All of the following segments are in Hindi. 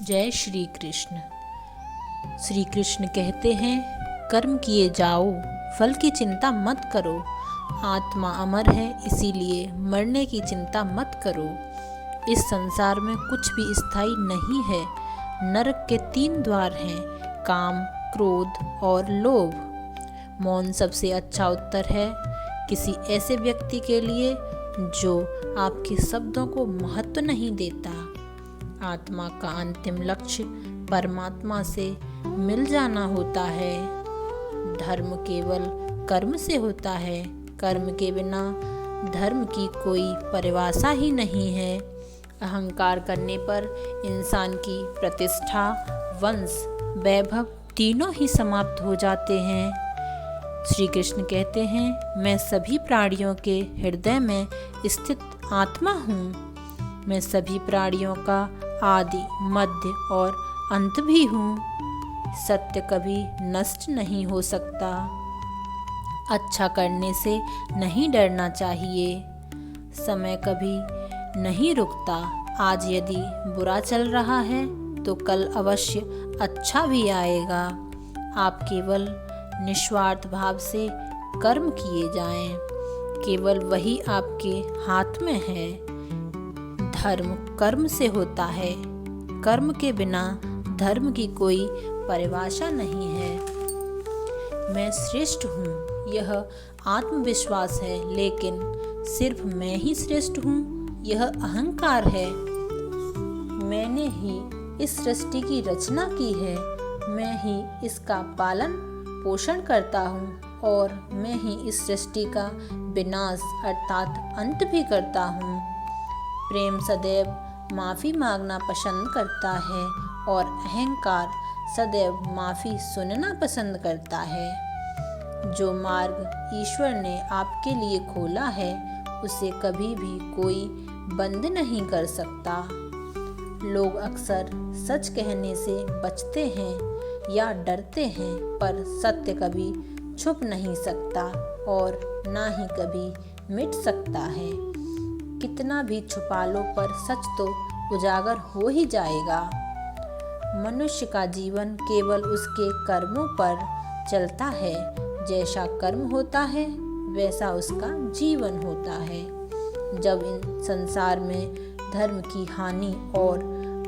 जय श्री कृष्ण। श्री कृष्ण कहते हैं, कर्म किए जाओ, फल की चिंता मत करो। आत्मा अमर है, इसीलिए मरने की चिंता मत करो। इस संसार में कुछ भी स्थायी नहीं है। नरक के 3 द्वार हैं, काम, क्रोध और लोभ। मौन सबसे अच्छा उत्तर है किसी ऐसे व्यक्ति के लिए जो आपके शब्दों को महत्व नहीं देता। आत्मा का अंतिम लक्ष्य परमात्मा से मिल जाना होता है। धर्म केवल कर्म से होता है। कर्म के बिना धर्म की कोई परिभाषा ही नहीं है। अहंकार करने पर इंसान की प्रतिष्ठा, वंश, वैभव तीनों ही समाप्त हो जाते हैं। श्री कृष्ण कहते हैं, मैं सभी प्राणियों के हृदय में स्थित आत्मा हूँ। मैं सभी प्राणियों का आदि, मध्य और अंत भी हूँ। सत्य कभी नष्ट नहीं हो सकता। अच्छा करने से नहीं डरना चाहिए। समय कभी नहीं रुकता। आज यदि बुरा चल रहा है तो कल अवश्य अच्छा भी आएगा। आप केवल निस्वार्थ भाव से कर्म किए जाएं। केवल वही आपके हाथ में है। धर्म कर्म से होता है। कर्म के बिना धर्म की कोई परिभाषा नहीं है। मैं श्रेष्ठ हूँ, यह आत्मविश्वास है, लेकिन सिर्फ मैं ही श्रेष्ठ हूँ, यह अहंकार है। मैंने ही इस सृष्टि की रचना की है। मैं ही इसका पालन पोषण करता हूँ और मैं ही इस सृष्टि का विनाश अर्थात अंत भी करता हूँ। प्रेम सदैव माफ़ी मांगना पसंद करता है और अहंकार सदैव माफ़ी सुनना पसंद करता है। जो मार्ग ईश्वर ने आपके लिए खोला है उसे कभी भी कोई बंद नहीं कर सकता। लोग अक्सर सच कहने से बचते हैं या डरते हैं, पर सत्य कभी छुप नहीं सकता और ना ही कभी मिट सकता है। कितना भी छुपा लो, पर सच तो उजागर हो ही जाएगा। मनुष्य का जीवन केवल उसके कर्मों पर चलता है। जैसा कर्म होता है वैसा उसका जीवन होता है। जब इन संसार में धर्म की हानि और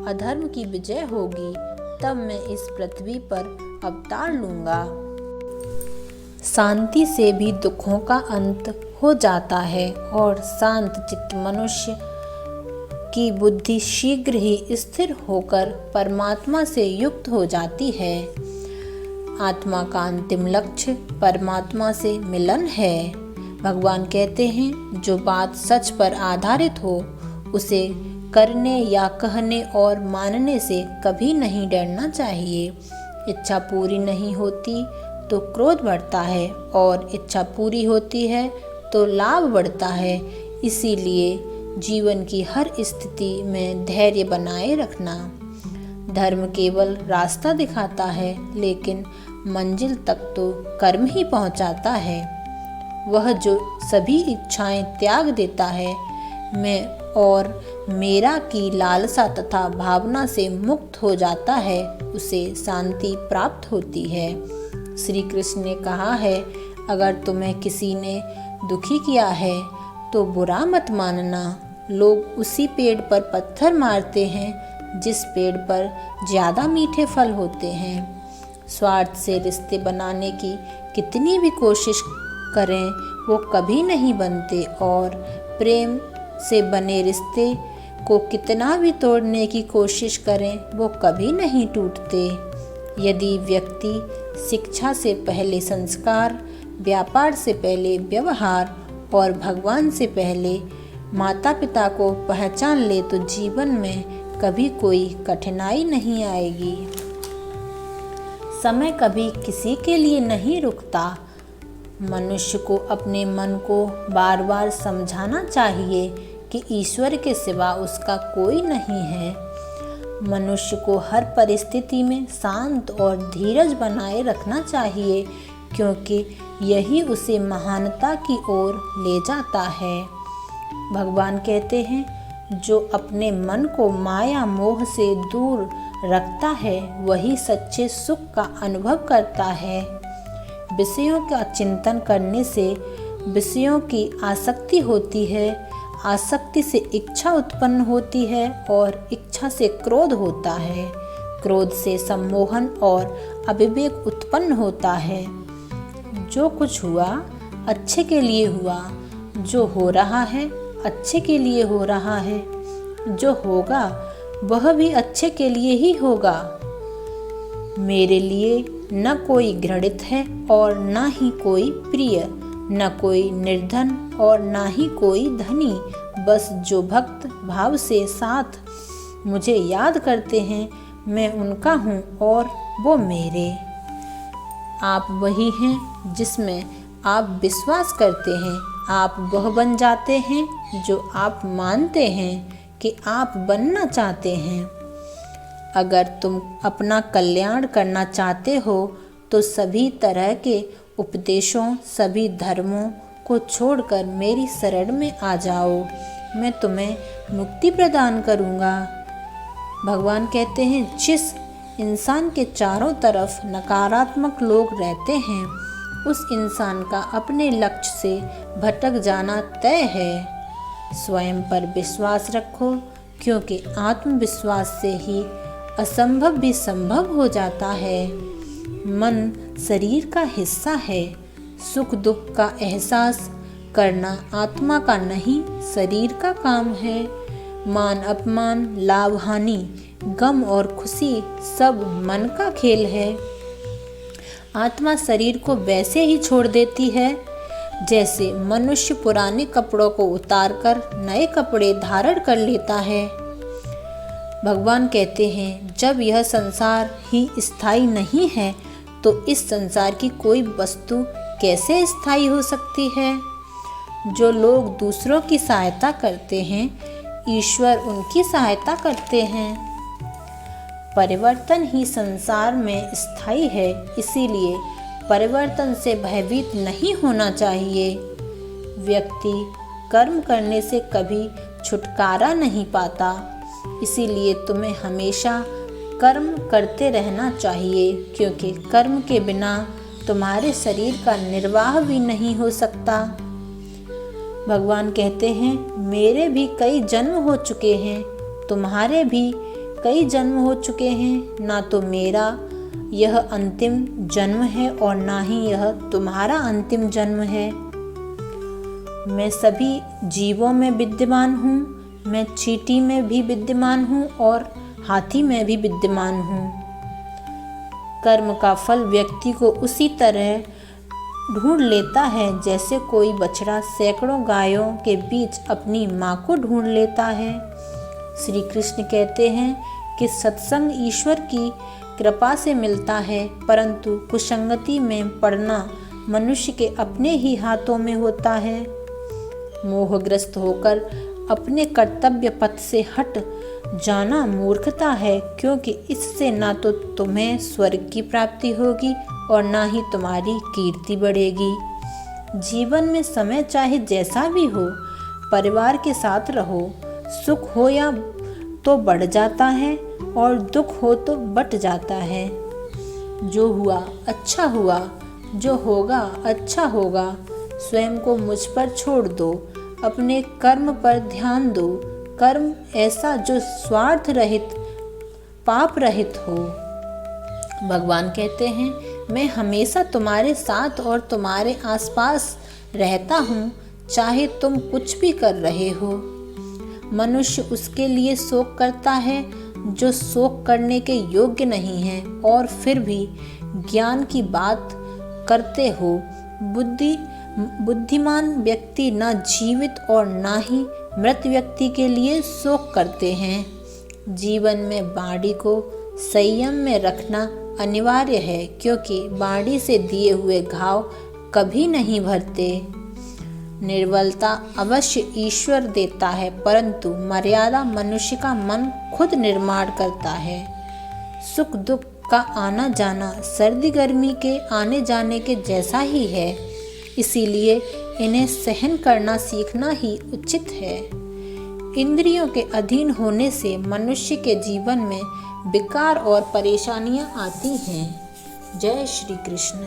अधर्म की विजय होगी, तब मैं इस पृथ्वी पर अवतार लूंगा। शांति से भी दुखों का अंत हो जाता है और शांत चित्त मनुष्य की बुद्धि शीघ्र ही स्थिर होकर परमात्मा से युक्त हो जाती है। आत्मा का अंतिम लक्ष्य परमात्मा से मिलन है। भगवान कहते हैं, जो बात सच पर आधारित हो उसे करने या कहने और मानने से कभी नहीं डरना चाहिए। इच्छा पूरी नहीं होती तो क्रोध बढ़ता है और इच्छा पूरी होती है तो लाभ बढ़ता है। इसीलिए जीवन की हर स्थिति में धैर्य बनाए रखना। धर्म केवल रास्ता दिखाता है, लेकिन मंजिल तक तो कर्म ही पहुंचाता है। वह जो सभी इच्छाएं त्याग देता है, मैं और मेरा की लालसा तथा भावना से मुक्त हो जाता है, उसे शांति प्राप्त होती है। श्री कृष्ण ने कहा है, अगर तुम्हें किसी ने दुखी किया है तो बुरा मत मानना। लोग उसी पेड़ पर पत्थर मारते हैं जिस पेड़ पर ज़्यादा मीठे फल होते हैं। स्वार्थ से रिश्ते बनाने की कितनी भी कोशिश करें वो कभी नहीं बनते, और प्रेम से बने रिश्ते को कितना भी तोड़ने की कोशिश करें वो कभी नहीं टूटते। यदि व्यक्ति शिक्षा से पहले संस्कार, व्यापार से पहले व्यवहार और भगवान से पहले माता पिता को पहचान ले तो जीवन में कभी कोई कठिनाई नहीं आएगी। समय कभी किसी के लिए नहीं रुकता। मनुष्य को अपने मन को बार बार समझाना चाहिए कि ईश्वर के सिवा उसका कोई नहीं है। मनुष्य को हर परिस्थिति में शांत और धीरज बनाए रखना चाहिए, क्योंकि यही उसे महानता की ओर ले जाता है। भगवान कहते हैं, जो अपने मन को माया मोह से दूर रखता है वही सच्चे सुख का अनुभव करता है। विषयों का चिंतन करने से विषयों की आसक्ति होती है, आसक्ति से इच्छा उत्पन्न होती है और इच्छा से क्रोध होता है, क्रोध से सम्मोहन और अविवेक उत्पन्न होता है। जो कुछ हुआ अच्छे के लिए हुआ, जो हो रहा है अच्छे के लिए हो रहा है, जो होगा वह भी अच्छे के लिए ही होगा। मेरे लिए न कोई घृणित है और न ही कोई प्रिय, न कोई निर्धन और न ही कोई धनी, बस जो भक्त भाव से साथ मुझे याद करते हैं मैं उनका हूँ और वो मेरे। आप वही हैं जिसमें आप विश्वास करते हैं, आप वह बन जाते हैं जो आप मानते हैं कि आप बनना चाहते हैं। अगर तुम अपना कल्याण करना चाहते हो तो सभी तरह के उपदेशों, सभी धर्मों को छोड़कर मेरी शरण में आ जाओ, मैं तुम्हें मुक्ति प्रदान करूँगा। भगवान कहते हैं जिस इंसान के चारों तरफ नकारात्मक लोग रहते हैं उस इंसान का अपने लक्ष्य से भटक जाना तय है। स्वयं पर विश्वास रखो, क्योंकि आत्मविश्वास से ही असंभव भी संभव हो जाता है। मन शरीर का हिस्सा है, सुख दुख का एहसास करना आत्मा का नहीं शरीर का काम है। मान अपमान, लाभ हानि, गम और खुशी सब मन का खेल है। आत्मा शरीर को वैसे ही छोड़ देती है जैसे मनुष्य पुराने कपड़ों को उतारकर नए कपड़े धारण कर लेता है। भगवान कहते हैं जब यह संसार ही स्थायी नहीं है तो इस संसार की कोई वस्तु कैसे स्थायी हो सकती है। जो लोग दूसरों की सहायता करते हैं ईश्वर उनकी सहायता करते हैं। परिवर्तन ही संसार में स्थायी है, इसीलिए परिवर्तन से भयभीत नहीं होना चाहिए। व्यक्ति कर्म करने से कभी छुटकारा नहीं पाता, इसीलिए तुम्हें हमेशा कर्म करते रहना चाहिए, क्योंकि कर्म के बिना तुम्हारे शरीर का निर्वाह भी नहीं हो सकता। भगवान कहते हैं मेरे भी कई जन्म हो चुके हैं, तुम्हारे भी कई जन्म हो चुके हैं, ना तो मेरा यह अंतिम जन्म है और ना ही यह तुम्हारा अंतिम जन्म है। मैं सभी जीवों में विद्यमान हूँ, मैं चींटी में भी विद्यमान हूँ और हाथी में भी विद्यमान हूँ। कर्म का फल व्यक्ति को उसी तरह ढूंढ लेता है जैसे कोई बछड़ा सैकड़ों गायों के बीच अपनी माँ को ढूंढ लेता है। श्री कृष्ण कहते हैं कि सत्संग ईश्वर की कृपा से मिलता है, परंतु कुसंगति में पड़ना मनुष्य के अपने ही हाथों में होता है। मोहग्रस्त होकर अपने कर्तव्य पथ से हट जाना मूर्खता है, क्योंकि इससे ना तो तुम्हें स्वर्ग की प्राप्ति होगी और ना ही तुम्हारी कीर्ति बढ़ेगी। जीवन में समय चाहे जैसा भी हो, परिवार के साथ रहो, सुख हो या तो बढ़ जाता है और दुख हो तो बट जाता है। जो हुआ अच्छा हुआ, जो होगा अच्छा होगा। स्वयं को मुझ पर छोड़ दो, अपने कर्म पर ध्यान दो। कर्म ऐसा जो स्वार्थ रहित, पाप रहित हो। भगवान कहते हैं मैं हमेशा तुम्हारे साथ और तुम्हारे आसपास रहता हूँ, चाहे तुम कुछ भी कर रहे हो। मनुष्य उसके लिए शोक करता है जो शोक करने के योग्य नहीं है, और फिर भी ज्ञान की बात करते हो। बुद्धिमान व्यक्ति न जीवित और न ही मृत व्यक्ति के लिए शोक करते हैं। जीवन में वाणी को संयम में रखना अनिवार्य है, क्योंकि वाणी से दिए हुए घाव कभी नहीं भरते। निर्बलता अवश्य ईश्वर देता है, परंतु मर्यादा मनुष्य का मन खुद निर्माण करता है। सुख दुख का आना जाना सर्दी गर्मी के आने जाने के जैसा ही है, इसीलिए इन्हें सहन करना सीखना ही उचित है। इंद्रियों के अधीन होने से मनुष्य के जीवन में विकार और परेशानियां आती हैं। जय श्री कृष्ण।